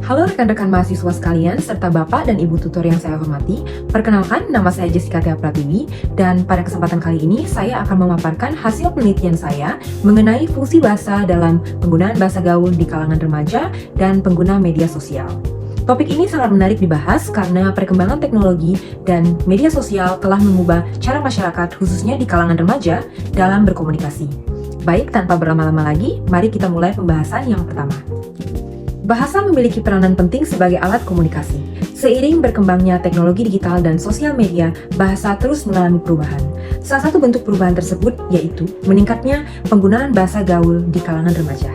Halo rekan-rekan mahasiswa sekalian, serta Bapak dan Ibu tutor yang saya hormati. Perkenalkan, nama saya Jessica Tia Pratiwi, dan pada kesempatan kali ini saya akan memaparkan hasil penelitian saya mengenai fungsi bahasa dalam penggunaan bahasa gaul di kalangan remaja dan pengguna media sosial. Topik ini sangat menarik dibahas karena perkembangan teknologi dan media sosial telah mengubah cara masyarakat, khususnya di kalangan remaja, dalam berkomunikasi. Baik, tanpa berlama-lama lagi, mari kita mulai pembahasan yang pertama. Bahasa memiliki peranan penting sebagai alat komunikasi. Seiring berkembangnya teknologi digital dan sosial media, bahasa terus mengalami perubahan. Salah satu bentuk perubahan tersebut yaitu meningkatnya penggunaan bahasa gaul di kalangan remaja.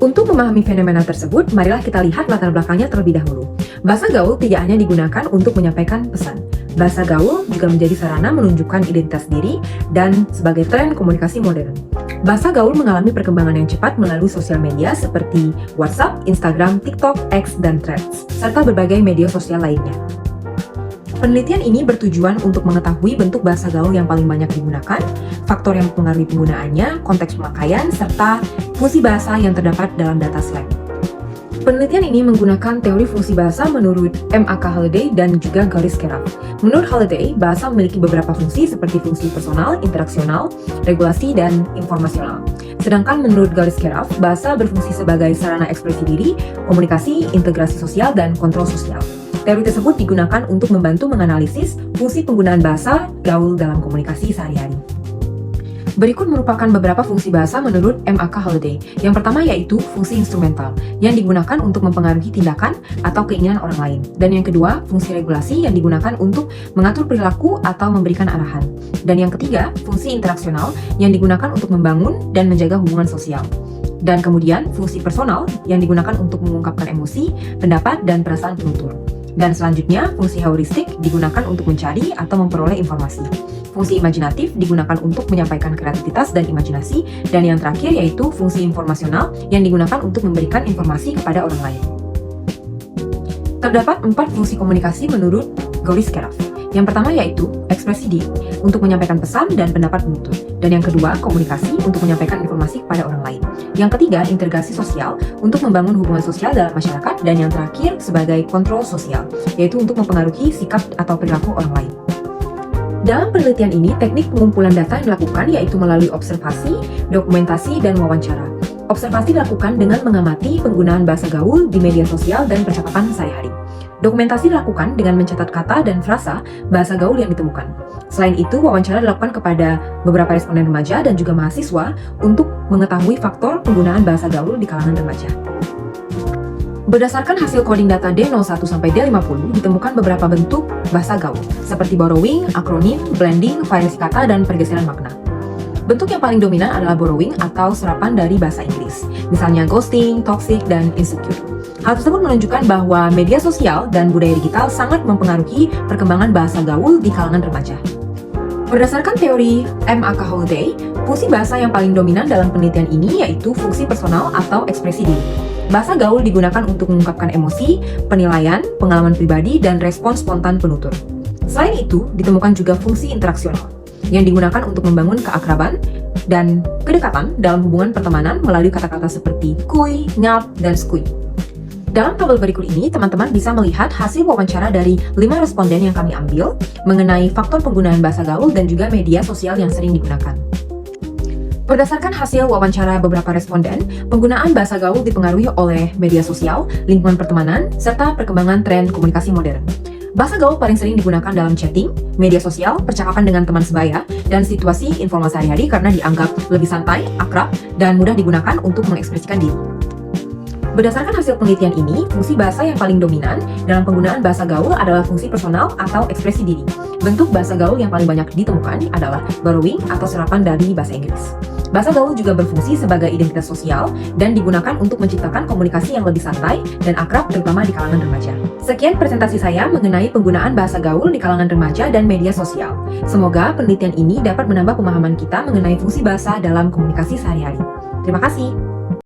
Untuk memahami fenomena tersebut, marilah kita lihat latar belakangnya terlebih dahulu. Bahasa gaul tidak hanya digunakan untuk menyampaikan pesan. Bahasa gaul juga menjadi sarana menunjukkan identitas diri dan sebagai tren komunikasi modern. Bahasa gaul mengalami perkembangan yang cepat melalui sosial media seperti WhatsApp, Instagram, TikTok, X, dan Threads, serta berbagai media sosial lainnya. Penelitian ini bertujuan untuk mengetahui bentuk bahasa gaul yang paling banyak digunakan, faktor yang mempengaruhi penggunaannya, konteks pemakaian, serta fungsi bahasa yang terdapat dalam data slang. Penelitian ini menggunakan teori fungsi bahasa menurut M.A.K. Halliday dan juga Gary Skeraf. Menurut Halliday, bahasa memiliki beberapa fungsi seperti fungsi personal, interaksional, regulasi, dan informasional. Sedangkan menurut Gary Skeraf, bahasa berfungsi sebagai sarana ekspresi diri, komunikasi, integrasi sosial, dan kontrol sosial. Teori tersebut digunakan untuk membantu menganalisis fungsi penggunaan bahasa gaul dalam komunikasi sehari-hari. Berikut merupakan beberapa fungsi bahasa menurut M.A.K. Halliday. Yang pertama yaitu fungsi instrumental, yang digunakan untuk mempengaruhi tindakan atau keinginan orang lain. Dan yang kedua, fungsi regulasi yang digunakan untuk mengatur perilaku atau memberikan arahan. Dan yang ketiga, fungsi interaksional yang digunakan untuk membangun dan menjaga hubungan sosial. Dan kemudian, fungsi personal yang digunakan untuk mengungkapkan emosi, pendapat, dan perasaan penutur. Dan selanjutnya, fungsi heuristik digunakan untuk mencari atau memperoleh informasi. Fungsi imajinatif digunakan untuk menyampaikan kreativitas dan imajinasi, dan yang terakhir yaitu fungsi informasional yang digunakan untuk memberikan informasi kepada orang lain. Terdapat 4 fungsi komunikasi menurut Gary Skeraf. Yang pertama yaitu ekspresi diri, untuk menyampaikan pesan dan pendapat penutur. Dan yang kedua, komunikasi untuk menyampaikan informasi kepada orang lain. Yang ketiga, integrasi sosial, untuk membangun hubungan sosial dalam masyarakat. Dan yang terakhir, sebagai kontrol sosial, yaitu untuk mempengaruhi sikap atau perilaku orang lain. Dalam penelitian ini, teknik pengumpulan data yang dilakukan yaitu melalui observasi, dokumentasi, dan wawancara. Observasi dilakukan dengan mengamati penggunaan bahasa gaul di media sosial dan percakapan sehari-hari. Dokumentasi dilakukan dengan mencatat kata dan frasa bahasa gaul yang ditemukan. Selain itu, wawancara dilakukan kepada beberapa responden remaja dan juga mahasiswa untuk mengetahui faktor penggunaan bahasa gaul di kalangan remaja. Berdasarkan hasil coding data D01 sampai D50, ditemukan beberapa bentuk bahasa gaul, seperti borrowing, akronim, blending, variasi kata, dan pergeseran makna. Bentuk yang paling dominan adalah borrowing atau serapan dari bahasa Inggris, misalnya ghosting, toxic, dan insecure. Hal tersebut menunjukkan bahwa media sosial dan budaya digital sangat mempengaruhi perkembangan bahasa gaul di kalangan remaja. Berdasarkan teori M.A.K. Halliday, fungsi bahasa yang paling dominan dalam penelitian ini yaitu fungsi personal atau ekspresi diri. Bahasa gaul digunakan untuk mengungkapkan emosi, penilaian, pengalaman pribadi, dan respons spontan penutur. Selain itu, ditemukan juga fungsi interaksional, yang digunakan untuk membangun keakraban dan kedekatan dalam hubungan pertemanan melalui kata-kata seperti kuy, ngap, dan skuy. Dalam tabel berikut ini, teman-teman bisa melihat hasil wawancara dari 5 responden yang kami ambil mengenai faktor penggunaan bahasa gaul dan juga media sosial yang sering digunakan. Berdasarkan hasil wawancara beberapa responden, penggunaan bahasa gaul dipengaruhi oleh media sosial, lingkungan pertemanan, serta perkembangan tren komunikasi modern. Bahasa gaul paling sering digunakan dalam chatting, media sosial, percakapan dengan teman sebaya, dan situasi informal sehari-hari karena dianggap lebih santai, akrab, dan mudah digunakan untuk mengekspresikan diri. Berdasarkan hasil penelitian ini, fungsi bahasa yang paling dominan dalam penggunaan bahasa gaul adalah fungsi personal atau ekspresi diri. Bentuk bahasa gaul yang paling banyak ditemukan adalah borrowing atau serapan dari bahasa Inggris. Bahasa gaul juga berfungsi sebagai identitas sosial dan digunakan untuk menciptakan komunikasi yang lebih santai dan akrab terutama di kalangan remaja. Sekian presentasi saya mengenai penggunaan bahasa gaul di kalangan remaja dan media sosial. Semoga penelitian ini dapat menambah pemahaman kita mengenai fungsi bahasa dalam komunikasi sehari-hari. Terima kasih.